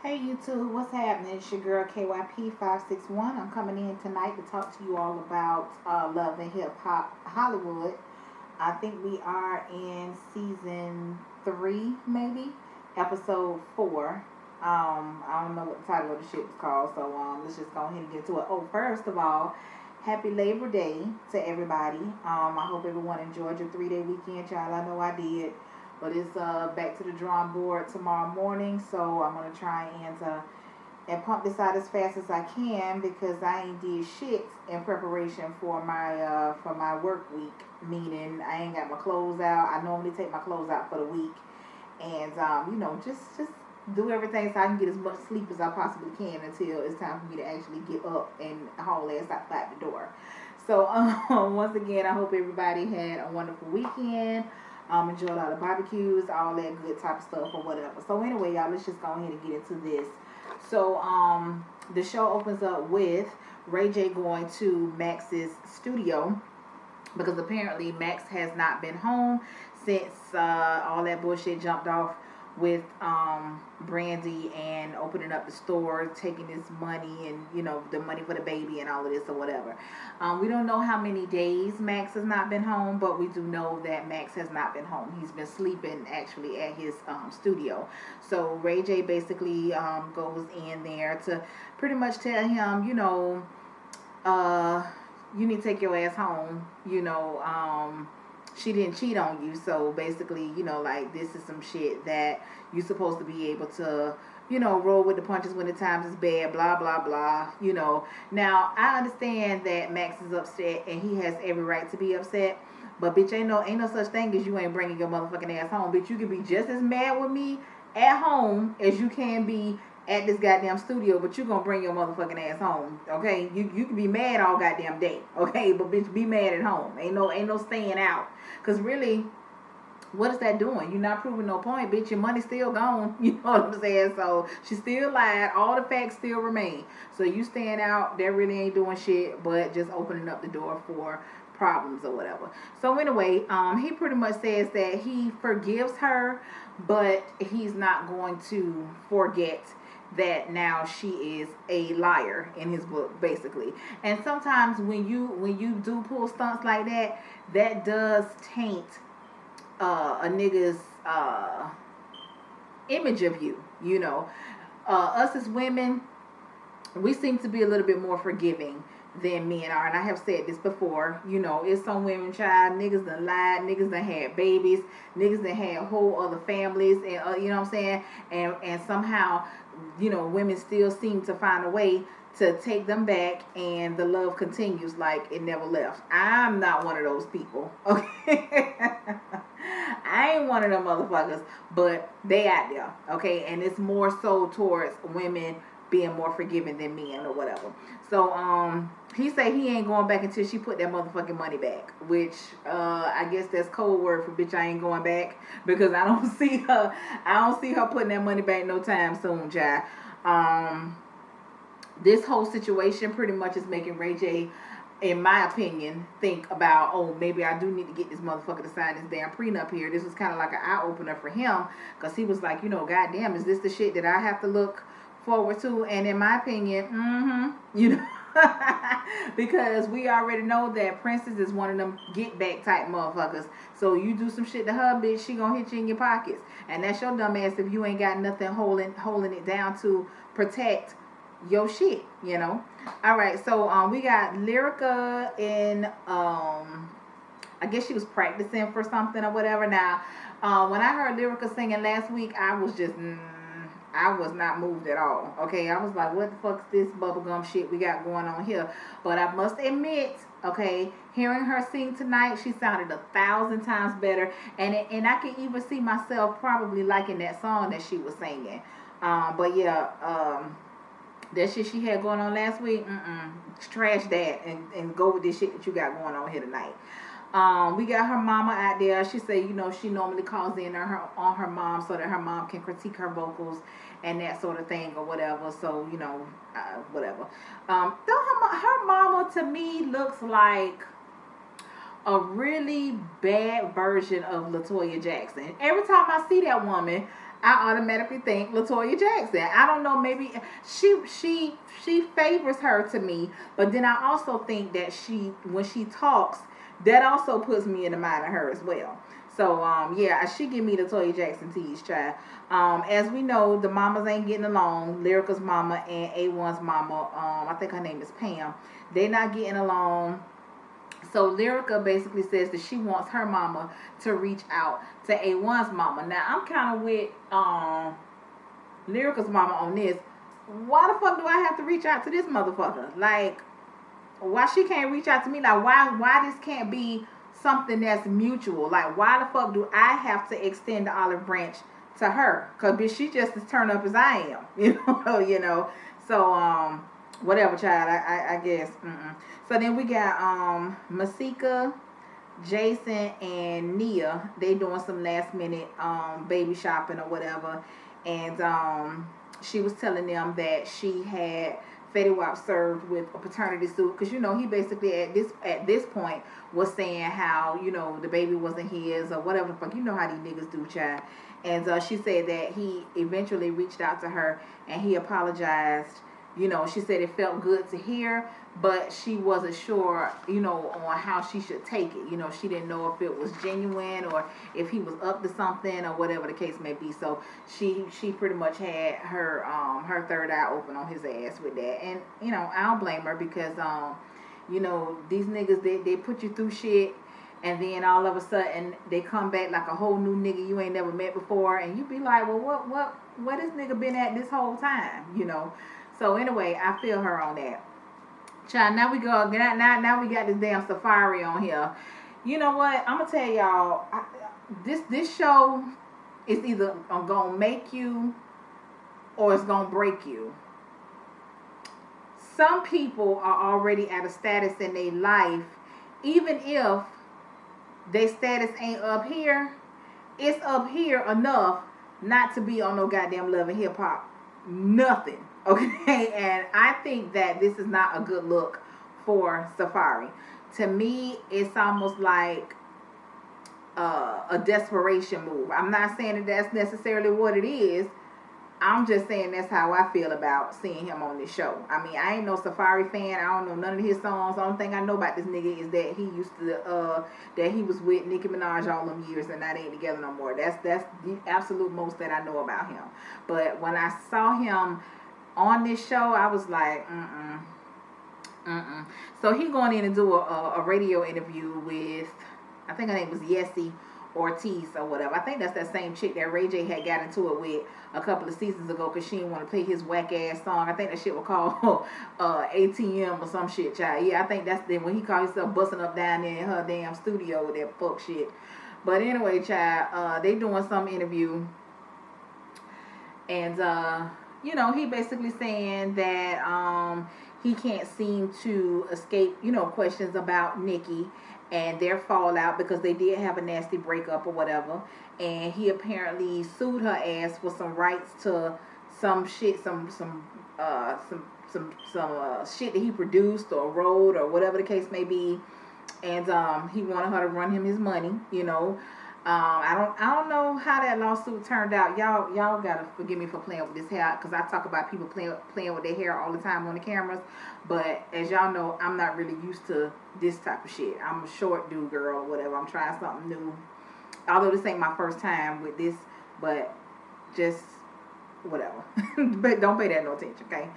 Hey YouTube, what's happening? It's your girl KYP561. I'm coming in tonight to talk to you all about Love and Hip Hop Hollywood. I think we are in season 3, maybe episode 4. I don't know what the title of the shit was called, so let's just go ahead and get to it. Oh, first of all, happy Labor Day to everybody. I hope everyone enjoyed your 3-day weekend, child. I know I did. But it's back to the drawing board tomorrow morning, so I'm gonna try and pump this out as fast as I can because I ain't did shit in preparation for my work week. Meaning I ain't got my clothes out. I normally take my clothes out for the week, and just do everything so I can get as much sleep as I possibly can until it's time for me to actually get up and haul ass out the door. So once again, I hope everybody had a wonderful weekend. Enjoyed all the barbecues, all that good type of stuff or whatever. So anyway, y'all, let's just go ahead and get into this. So the show opens up with Ray J going to Max's studio because apparently Max has not been home since all that bullshit jumped off with Brandy and opening up the store, taking his money and the money for the baby and all of this or whatever. We don't know how many days Max has not been home, but we do know that Max has not been home. He's been sleeping actually at his studio. So Ray J basically goes in there to pretty much tell him, you need to take your ass home. She didn't cheat on you, so basically, like, this is some shit that you're supposed to be able to, roll with the punches when the times is bad, blah, blah, blah, Now, I understand that Max is upset, and he has every right to be upset, but, bitch, ain't no such thing as you ain't bringing your motherfucking ass home. Bitch, you can be just as mad with me at home as you can be at this goddamn studio, but you gonna bring your motherfucking ass home, okay? You can be mad all goddamn day, okay? But bitch, be mad at home. Ain't no staying out. Cause really, what is that doing? You're not proving no point, bitch. Your money's still gone. You know what I'm saying? So she still lied. All the facts still remain. So you staying out, that really ain't doing shit, but just opening up the door for problems or whatever. So anyway, he pretty much says that he forgives her, but he's not going to forget that now she is a liar in his book, basically. And sometimes when you do pull stunts like that, that does taint a nigga's image of you. Us as women, we seem to be a little bit more forgiving than men are. And I have said this before, it's some women, child, niggas done lied, niggas done had babies, niggas done had whole other families, and you know what I'm saying? And somehow, women still seem to find a way to take them back, and the love continues like it never left. I'm not one of those people, okay? I ain't one of them motherfuckers, but they out there, okay? And it's more so towards women being more forgiving than men or whatever. So he said he ain't going back until she put that motherfucking money back, which I guess that's code word for bitch I ain't going back, because I don't see her putting that money back no time soon, child. This whole situation pretty much is making Ray J, in my opinion, think about, oh, maybe I do need to get this motherfucker to sign this damn prenup here. This was kind of like an eye-opener for him, because he was like, goddamn, is this the shit that I have to look forward to? And in my opinion, because we already know that Princess is one of them get back type motherfuckers. So you do some shit to her, bitch, she gonna hit you in your pockets, and that's your dumb ass if you ain't got nothing holding it down to protect your shit. All right, so we got Lyrica in I guess she was practicing for something or whatever. Now when I heard Lyrica singing last week, I was just I was not moved at all. Okay, I was like, what the fuck's this bubblegum shit we got going on here? But I must admit, okay, hearing her sing tonight, she sounded 1,000 times better. And I can even see myself probably liking that song that she was singing. But yeah, that shit she had going on last week, trash that and go with this shit that you got going on here tonight. We got her mama out there. She said, she normally calls in on her mom so that her mom can critique her vocals and that sort of thing or whatever. So, whatever. Though her mama to me looks like a really bad version of LaToya Jackson. Every time I see that woman, I automatically think Latoya Jackson. I don't know, maybe she favors her to me, but then I also think that when she talks, that also puts me in the mind of her as well. So yeah, she give me the Toya Jackson tease, child. As we know, the mamas ain't getting along. Lyrica's mama and A1's mama, I think her name is Pam. They not getting along. So Lyrica basically says that she wants her mama to reach out to A1's mama. Now I'm kind of with Lyrica's mama on this. Why the fuck do I have to reach out to this motherfucker? Like, why she can't reach out to me? Like, why this can't be something that's mutual? Like, why the fuck do I have to extend the olive branch to her? Cause bitch, she just as turned up as I am. You know. So whatever, child. I guess. So then we got Masika, Jason, and Nia. They doing some last minute baby shopping or whatever, and she was telling them that she had Fetty Wap served with a paternity suit, because he basically at this point was saying how the baby wasn't his or whatever the fuck. You know how these niggas do, child. And she said that he eventually reached out to her and he apologized. She said it felt good to hear, but she wasn't sure, on how she should take it. She didn't know if it was genuine or if he was up to something or whatever the case may be. So she pretty much had her third eye open on his ass with that. And, I don't blame her because, these niggas, they put you through shit, and then all of a sudden they come back like a whole new nigga you ain't never met before, and you be like, well, what this nigga been at this whole time, So anyway, I feel her on that. Child, now we go. Now we got this damn Safari on here. You know what? I'm gonna tell y'all. This show is either gonna make you or it's gonna break you. Some people are already at a status in their life, even if their status ain't up here, it's up here enough not to be on no goddamn Love and Hip Hop. Nothing. Okay, and I think that this is not a good look for Safari. To me, it's almost like a desperation move. I'm not saying that that's necessarily what it is. I'm just saying that's how I feel about seeing him on this show. I mean, I ain't no Safari fan. I don't know none of his songs. The only thing I know about this nigga is that he used to that he was with Nicki Minaj all them years and that ain't together no more. That's the absolute most that I know about him. But when I saw him on this show, I was like, So he going in and do a radio interview with, I think her name was Yessie Ortiz or whatever. I think that's that same chick that Ray J had got into it with a couple of seasons ago because she didn't want to play his whack ass song. I think that shit was called ATM or some shit, child. Yeah, I think that's then when he called himself busting up down there in her damn studio with that fuck shit. But anyway, child, they doing some interview, and he basically saying that he can't seem to escape, questions about Nikki and their fallout because they did have a nasty breakup or whatever. And he apparently sued her ass for some rights to some shit, some shit that he produced or wrote or whatever the case may be. And he wanted her to run him his money, I don't know how that lawsuit turned out. Y'all gotta forgive me for playing with this hair because I talk about people playing with their hair all the time on the cameras. But as y'all know, I'm not really used to this type of shit. I'm a short dude girl or whatever. I'm trying something new. Although this ain't my first time with this, but just whatever. But don't pay that no attention, okay?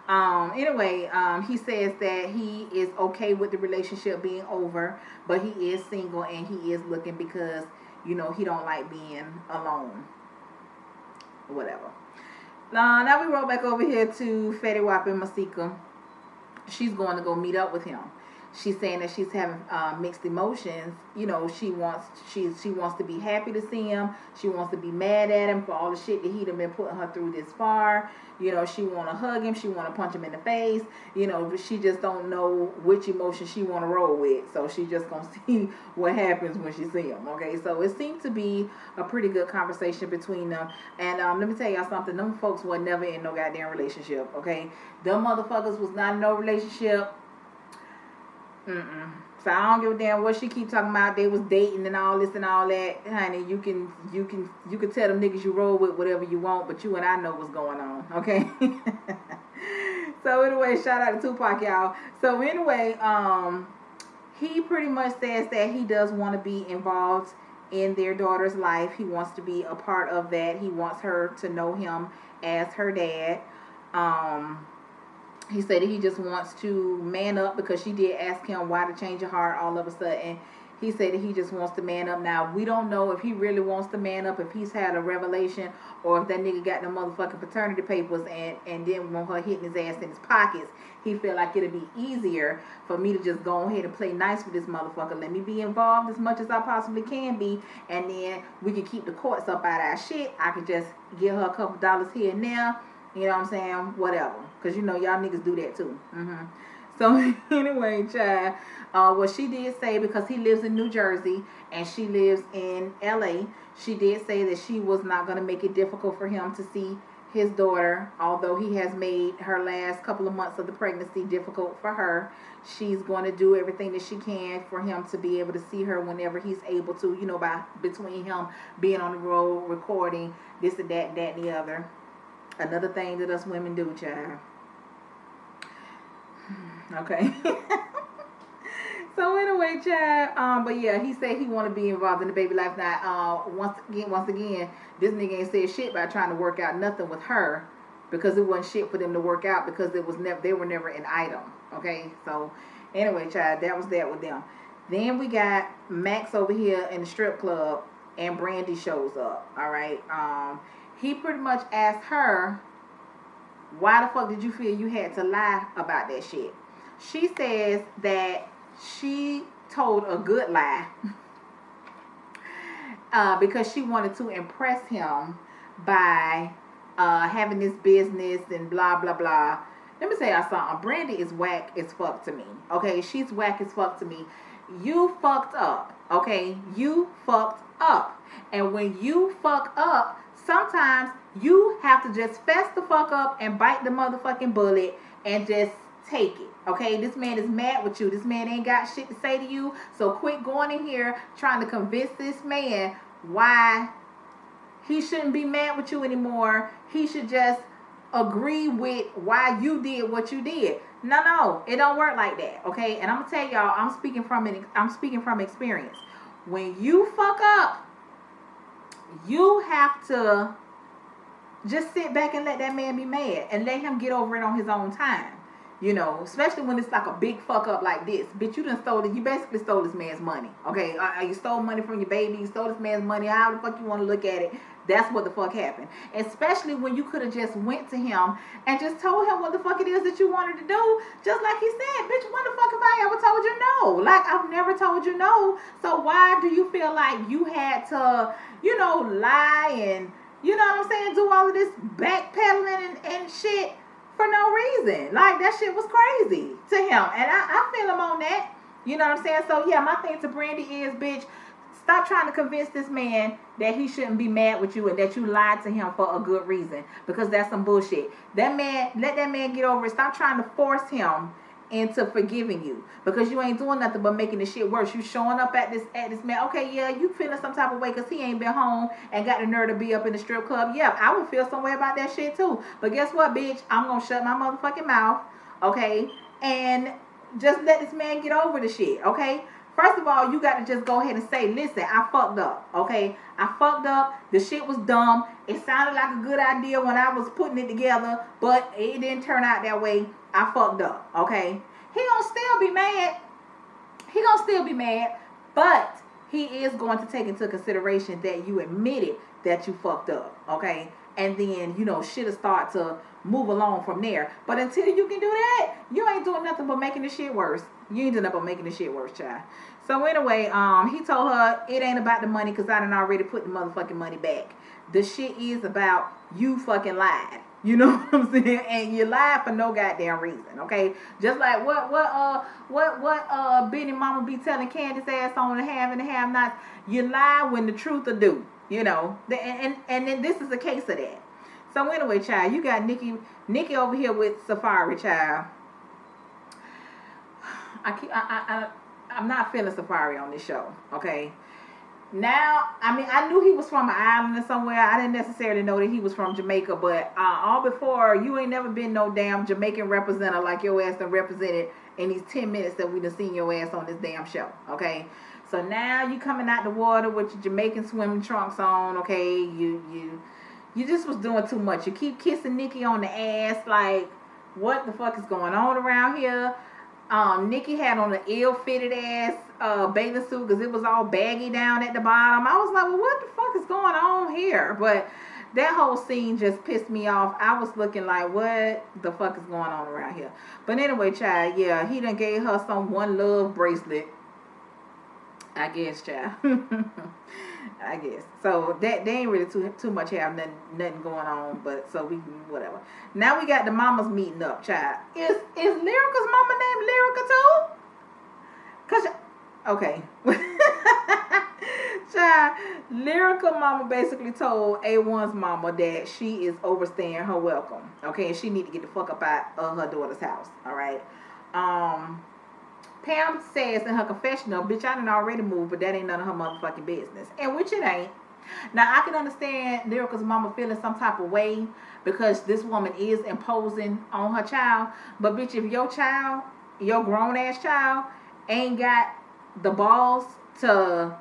Anyway, he says that he is okay with the relationship being over, but he is single and he is looking because he don't like being alone. Whatever. Now we roll back over here to Fetty Wap and Masika. She's going to go meet up with him. She's saying that she's having mixed emotions. She wants to be happy to see him. She wants to be mad at him for all the shit that he done been putting her through this far. She want to hug him. She want to punch him in the face. She just don't know which emotion she want to roll with. So she just going to see what happens when she see him. Okay, so it seemed to be a pretty good conversation between them. And let me tell y'all something. Them folks were never in no goddamn relationship. Okay, them motherfuckers was not in no relationship. So I don't give a damn what she keep talking about. They was dating and all this and all that, honey. You can tell them niggas you roll with whatever you want, but you and I know what's going on, okay? So anyway, shout out to Tupac, y'all. So anyway, he pretty much says that he does want to be involved in their daughter's life. He wants to be a part of that. He wants her to know him as her dad. He said that he just wants to man up because she did ask him why to change your heart all of a sudden. He said that he just wants to man up. Now, we don't know if he really wants to man up, if he's had a revelation, or if that nigga got the motherfucking paternity papers and then when her hitting his ass in his pockets, he feel like it'd be easier for me to just go ahead and play nice with this motherfucker. Let me be involved as much as I possibly can be, and then we can keep the courts up out of our shit. I could just give her a couple dollars here and there. You know what I'm saying? Whatever. Because, you know, y'all niggas do that too. So, anyway, child, what she did say, because he lives in New Jersey and she lives in L.A., she did say that she was not going to make it difficult for him to see his daughter, although he has made her last couple of months of the pregnancy difficult for her. She's going to do everything that she can for him to be able to see her whenever he's able to, you know, between him being on the road, recording, this and that, and the other. Another thing that us women do, child. Okay. So anyway, child. But yeah, he said he want to be involved in the baby life. Now, once again, this nigga ain't said shit about trying to work out nothing with her, because it wasn't shit for them to work out, because it was they were never an item. Okay. So anyway, child, that was that with them. Then we got Max over here in the strip club, and Brandy shows up. All right. He pretty much asked her, why the fuck did you feel you had to lie about that shit? She says that she told a good lie because she wanted to impress him by having this business and blah, blah, blah. Let me tell y'all something. Brandy is whack as fuck to me. Okay? She's whack as fuck to me. You fucked up. Okay? You fucked up. And when you fuck up, sometimes you have to just fess the fuck up and bite the motherfucking bullet and just take it. Okay, this man is mad with you. This man ain't got shit to say to you. So quit going in here trying to convince this man why he shouldn't be mad with you anymore. He should just agree with why you did what you did. No, it don't work like that. Okay, and I'm gonna tell y'all, I'm speaking from experience. When you fuck up, you have to just sit back and let that man be mad and let him get over it on his own time. You know, especially when it's like a big fuck up like this. Bitch, you basically stole this man's money. Okay, you stole money from your baby, you stole this man's money, however the fuck you want to look at it. That's what the fuck happened. Especially when you could have just went to him and just told him what the fuck it is that you wanted to do. Just like he said, bitch, when the fuck have I ever told you no? Like, I've never told you no. So why do you feel like you had to, you know, lie and, you know what I'm saying, do all of this backpedaling and shit for no reason? Like, that shit was crazy to him. And I feel him on that. You know what I'm saying? So, yeah, my thing to Brandy is, bitch, stop trying to convince this man that he shouldn't be mad with you and that you lied to him for a good reason, because that's some bullshit. That man, let that man get over it. Stop trying to force him into forgiving you, because you ain't doing nothing but making the shit worse. You showing up at this man. Okay, yeah, you feeling some type of way because he ain't been home and got the nerve to be up in the strip club. Yeah, I would feel some way about that shit too. But guess what, bitch? I'm gonna shut my motherfucking mouth, okay, and just let this man get over the shit, okay? First of all, you got to just go ahead and say, listen, I fucked up, okay? I fucked up. The shit was dumb. It sounded like a good idea when I was putting it together, but it didn't turn out that way. I fucked up, okay? He gonna still be mad. He gonna still be mad, but he is going to take into consideration that you admitted that you fucked up, okay? And then, you know, shit'll start to move along from there. But until you can do that, you ain't doing nothing but making the shit worse. You ain't doing nothing but making the shit worse, child. So anyway, he told her it ain't about the money because I done already put the motherfucking money back. The shit is about you fucking lied. You know what I'm saying? And you lied for no goddamn reason, okay? Just like what Benny Mama be telling Candace ass on the have and the have nots. You lie when the truth will do, you know. And then this is a case of that. So anyway, child, you got Nikki over here with Safari, child. I'm not feeling Safari on this show. Okay. Now, I mean, I knew he was from an island or somewhere. I didn't necessarily know that he was from Jamaica, but all before, you ain't never been no damn Jamaican representative like your ass done represented in these 10 minutes that we done seen your ass on this damn show, okay? So now you coming out the water with your Jamaican swimming trunks on, okay? You just was doing too much. You keep kissing Nikki on the ass, like, what the fuck is going on around here? Nikki had on an ill-fitted ass bathing suit because it was all baggy down at the bottom. I was like, well, what the fuck is going on here? But that whole scene just pissed me off. I was looking like, what the fuck is going on around here? But anyway, child, yeah, he done gave her some one love bracelet. I guess, child. I guess. So that they ain't really too much have nothing going on, but so we whatever. Now we got the mamas meeting up, child. Is Lyrica's mama named Lyrica too? Cause okay. Child, Lyrica mama basically told A1's mama that she is overstaying her welcome. Okay, and she need to get the fuck up out of her daughter's house. Alright. Pam says in her confessional, bitch, I done already moved, but that ain't none of her motherfucking business. And which it ain't. Now, I can understand Lyrica's mama feeling some type of way because this woman is imposing on her child. But, bitch, if your child, your grown-ass child, ain't got the balls to,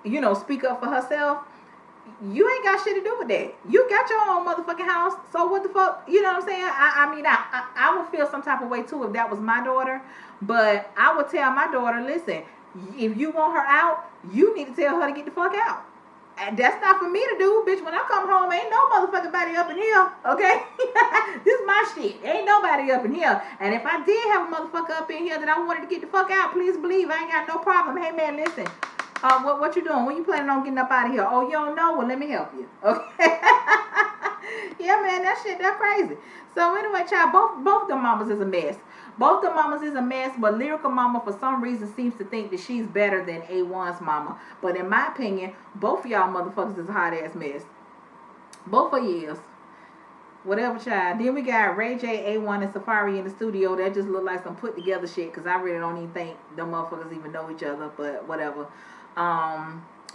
you know, speak up for herself, you ain't got shit to do with that. You got your own motherfucking house, so what the fuck? You know what I'm saying? I mean, I would feel some type of way, too, if that was my daughter. But I would tell my daughter, listen, if you want her out, you need to tell her to get the fuck out. And that's not for me to do, bitch. When I come home, ain't no motherfucking body up in here, okay? This is my shit. Ain't nobody up in here. And if I did have a motherfucker up in here that I wanted to get the fuck out, please believe I ain't got no problem. Hey, man, listen. What you doing? When you planning on getting up out of here? Oh, you don't know? Well, let me help you. Okay? Yeah, man, that shit, that crazy. So anyway, child, both the mamas is a mess. Both the mamas is a mess, but Lyrica mama for some reason seems to think that she's better than A1's mama. But in my opinion, both of y'all motherfuckers is a hot ass mess. Both of you is. Whatever, child. Then we got Ray J, A1, and Safari in the studio. That just look like some put together shit because I really don't even think them motherfuckers even know each other, but whatever.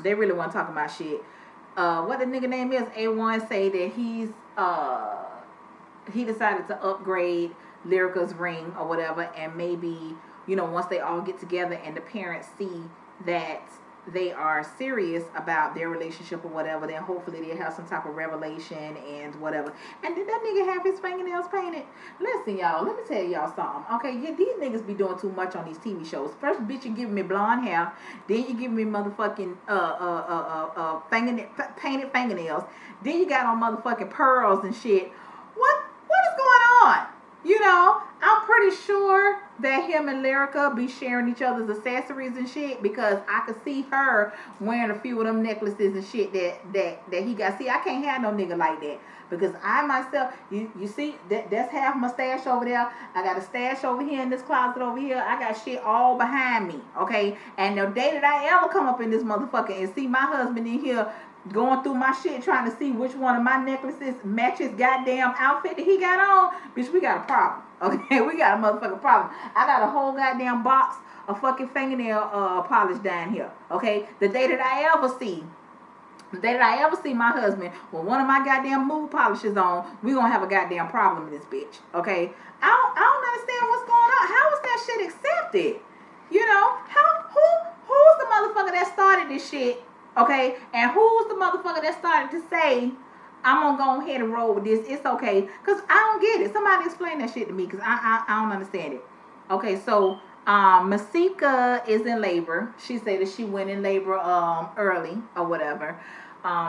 They really want to talk about shit. What the nigga name is, A1 say that he decided to upgrade Lyrica's ring or whatever, and maybe, you know, once they all get together and the parents see that they are serious about their relationship or whatever, then hopefully they'll have some type of revelation and whatever. And did that nigga have his fingernails painted? Listen, y'all, let me tell y'all something. Okay, yeah, these niggas be doing too much on these TV shows. First, bitch, you giving me blonde hair, then you giving me motherfucking painted fingernails, then you got on motherfucking pearls and shit. What is going on? You know, I'm pretty sure that him and Lyrica be sharing each other's accessories and shit, because I could see her wearing a few of them necklaces and shit that he got. See, I can't have no nigga like that, because I myself, you see, that's half my stash over there. I got a stash over here in this closet over here. I got shit all behind me, okay? And the day that I ever come up in this motherfucker and see my husband in here going through my shit trying to see which one of my necklaces matches goddamn outfit that he got on, bitch, we got a problem. Okay, we got a motherfucking problem. I got a whole goddamn box of fucking fingernail polish down here. Okay, the day that I ever see my husband with one of my goddamn mood polishes on, we gonna have a goddamn problem in this bitch. Okay, I don't understand what's going on. How is that shit accepted? You know, who's the motherfucker that started this shit? Okay, and who's the motherfucker that started to say, I'm gonna go ahead and roll with this, it's okay? Because I don't get it. Somebody explain that shit to me, because I don't understand it. Okay, so Masika is in labor. She said that she went in labor early or whatever.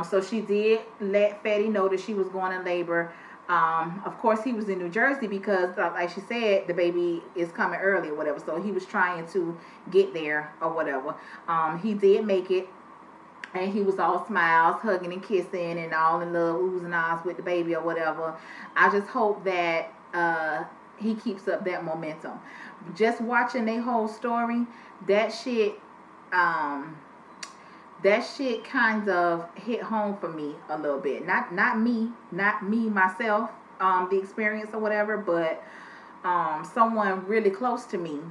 So she did let Fetty know that she was going in labor. Of course, he was in New Jersey because, like she said, the baby is coming early or whatever. So he was trying to get there or whatever. He did make it. And he was all smiles, hugging and kissing, and all in love, oohs and ahs with the baby or whatever. I just hope that he keeps up that momentum. Just watching their whole story, that shit kind of hit home for me a little bit. Not me myself, the experience or whatever, but someone really close to me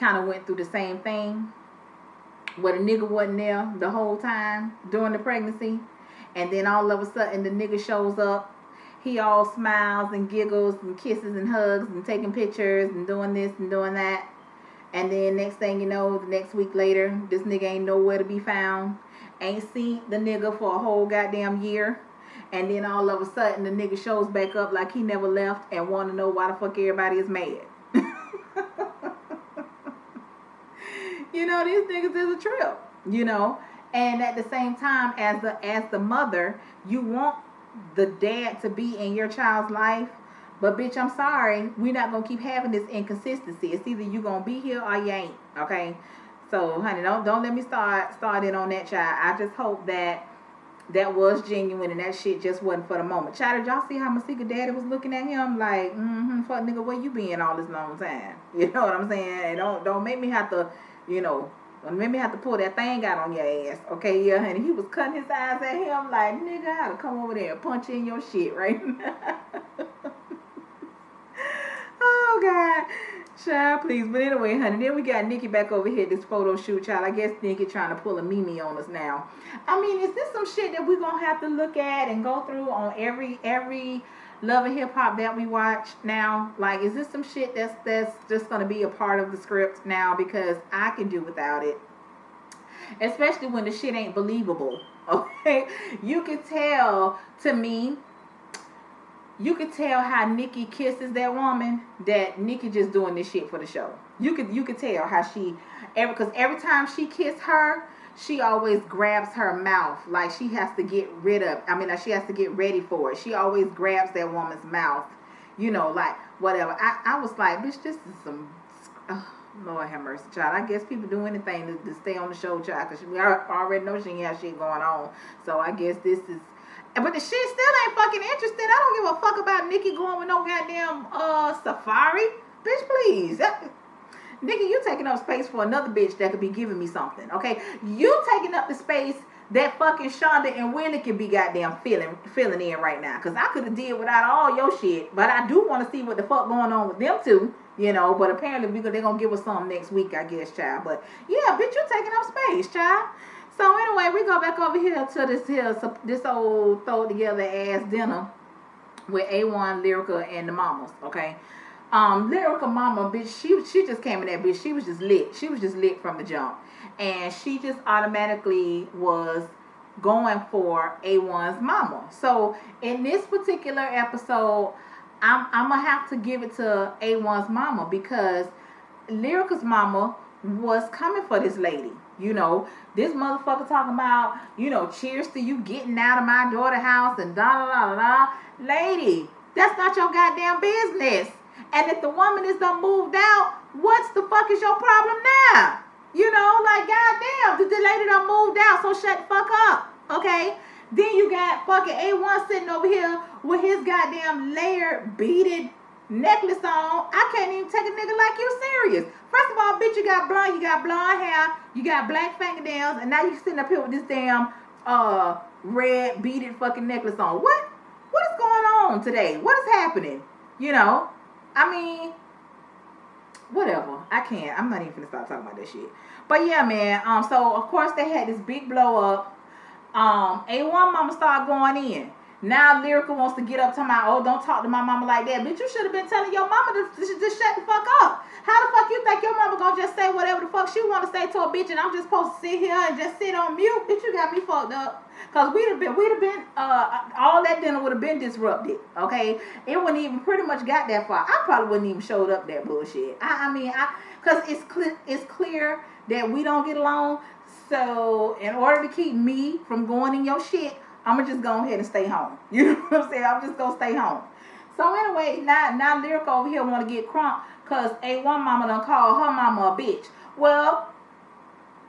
kind of went through the same thing, where the nigga wasn't there the whole time during the pregnancy, and then all of a sudden the nigga shows up. He all smiles and giggles and kisses and hugs and taking pictures and doing this and doing that. And then next thing you know, the next week later, this nigga ain't nowhere to be found. Ain't seen the nigga for a whole goddamn year. And then all of a sudden, the nigga shows back up like he never left and want to know why the fuck everybody is mad. You know, these niggas is a trip, you know. And at the same time, as the mother, you want the dad to be in your child's life. But bitch, I'm sorry, we're not gonna keep having this inconsistency. It's either you gonna be here or you ain't. Okay. So honey, don't let me start in on that, child. I just hope that was genuine and that shit just wasn't for the moment. Child, did y'all see how Masika daddy was looking at him like, fuck nigga, where you been all this long time? You know what I'm saying? And don't make me have to, you know, don't make me have to pull that thing out on your ass. Okay, yeah, honey. He was cutting his eyes at him like, nigga, I had to come over there and punch in your shit right now. Oh God, child, please. But anyway, honey, then we got Nikki back over here, this photo shoot, child. I guess Nikki trying to pull a Mimi on us now. I mean, is this some shit that we're gonna have to look at and go through on every Love and Hip Hop that we watch now? Like, is this some shit that's just gonna be a part of the script now? Because I can do without it, especially when the shit ain't believable. Okay, you can tell to me. You could tell how Nikki kisses that woman, that Nikki just doing this shit for the show. You could tell how because every time she kiss her, she always grabs her mouth like she has to get rid of. I mean, like she has to get ready for it. She always grabs that woman's mouth, you know, like whatever. I was like, bitch, this is some. Lord have mercy, child. I guess people do anything to stay on the show, child, because we already know she ain't have shit going on. So I guess this is. But the shit still ain't fucking interested. I don't give a fuck about Nikki going with no goddamn Safari. Bitch, please. Nikki, you taking up space for another bitch that could be giving me something, okay? You taking up the space that fucking Shonda and Willie could be goddamn filling in right now. Because I could have did without all your shit. But I do want to see what the fuck going on with them two, you know. But apparently they're going to give us something next week, I guess, child. But yeah, bitch, you taking up space, child. So anyway, we go back over here to this old throw together ass dinner with A1, Lyrica, and the mamas. Okay, Lyrica mama, bitch, she just came in that bitch. She was just lit. She was just lit from the jump, and she just automatically was going for A1's mama. So in this particular episode, I'm gonna have to give it to A1's mama because Lyrica's mama was coming for this lady. You know, this motherfucker talking about, you know, cheers to you getting out of my daughter's house and da da da da. Lady, that's not your goddamn business. And if the woman is done moved out, what's the fuck is your problem now? You know, like goddamn, the lady done moved out, so shut the fuck up. Okay? Then you got fucking A1 sitting over here with his goddamn layered beaded necklace on. I can't even take a nigga like you serious. First of all, bitch, you got blonde hair, you got black fingernails, and now you sitting up here with this damn red beaded fucking necklace on. What is going on today? What is happening? You know? I mean, whatever. I'm not even gonna start talking about that shit. But yeah, man, so of course they had this big blow up. A1 mama started going in. Now Lyrica wants to get up talking about, oh, don't talk to my mama like that. Bitch, you should have been telling your mama to just shut the fuck up. How the fuck you think your mama gonna just say whatever the fuck she want to say to a bitch and I'm just supposed to sit here and just sit on mute? Bitch, you got me fucked up. Cause we'd have been, all that dinner would have been disrupted, okay? It wouldn't even pretty much got that far. I probably wouldn't even showed up that bullshit. Cause it's clear that we don't get along. So in order to keep me from going in your shit, I'm going to just go ahead and stay home. You know what I'm saying? I'm just going to stay home. So anyway, now Lyrica over here want to get crunk because A1 mama done called her mama a bitch. Well,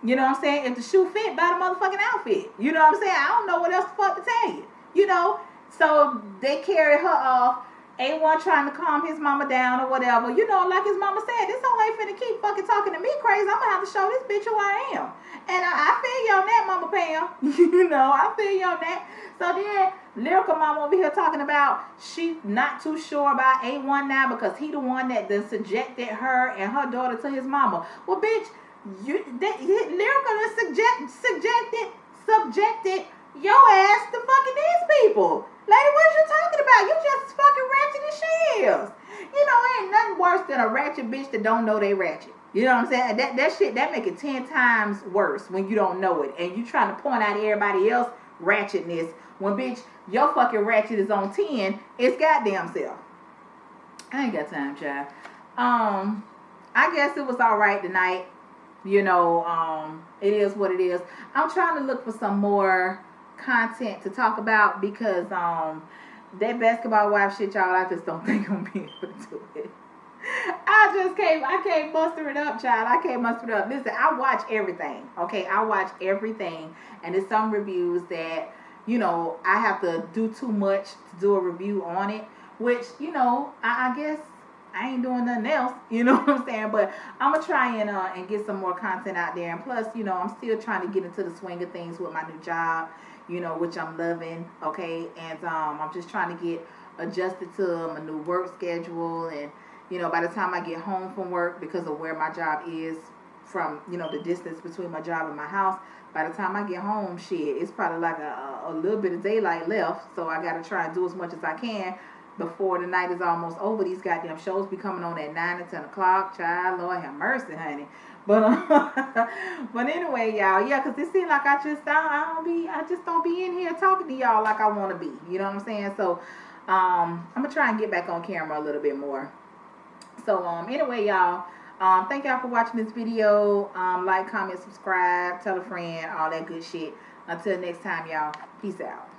you know what I'm saying? If the shoe fit, buy the motherfucking outfit. You know what I'm saying? I don't know what else the fuck to tell you. You know? So they carry her off. A1 trying to calm his mama down or whatever. You know, like his mama said, this whole ain't finna keep fucking talking to me crazy. I'm gonna have to show this bitch who I am. And I feel you on that, Mama Pam. You know, I feel you on that. So then, Lyrical Mama over here talking about she not too sure about A1 now because he the one that done subjected her and her daughter to his mama. Well, bitch, Lyrical is subjected your ass to fucking these people. Lady, what you talking about? You just fucking ratchet as she is. You know, ain't nothing worse than a ratchet bitch that don't know they ratchet. You know what I'm saying? That shit, that make it 10 times worse when you don't know it. And you trying to point out everybody else ratchetness when, bitch, your fucking ratchet is on 10. It's goddamn self. I ain't got time, child. I guess it was alright tonight. You know, it is what it is. I'm trying to look for some more content to talk about because that basketball wife shit, y'all, I just don't think I'm being able to do it. I can't muster it up, child. I can't muster it up. Listen, I watch everything. Okay, I watch everything, and there's some reviews that, you know, I have to do too much to do a review on it, which, you know, I guess I ain't doing nothing else, you know what I'm saying? But I'm gonna try and get some more content out there. And plus, you know, I'm still trying to get into the swing of things with my new job, you know, which I'm loving, okay? And I'm just trying to get adjusted to my new work schedule. And, you know, by the time I get home from work, because of where my job is from, you know, the distance between my job and my house, by the time I get home, shit, it's probably like a little bit of daylight left. So I got to try and do as much as I can before the night is almost over. These goddamn shows be coming on at 9 and 10 o'clock. Child, Lord have mercy, honey. But but anyway, y'all, yeah, because it seems like I just don't be in here talking to y'all like I want to be. You know what I'm saying? So I'm gonna try and get back on camera a little bit more. So anyway, y'all, thank y'all for watching this video. Like, comment, subscribe, tell a friend, all that good shit. Until next time, y'all, peace out.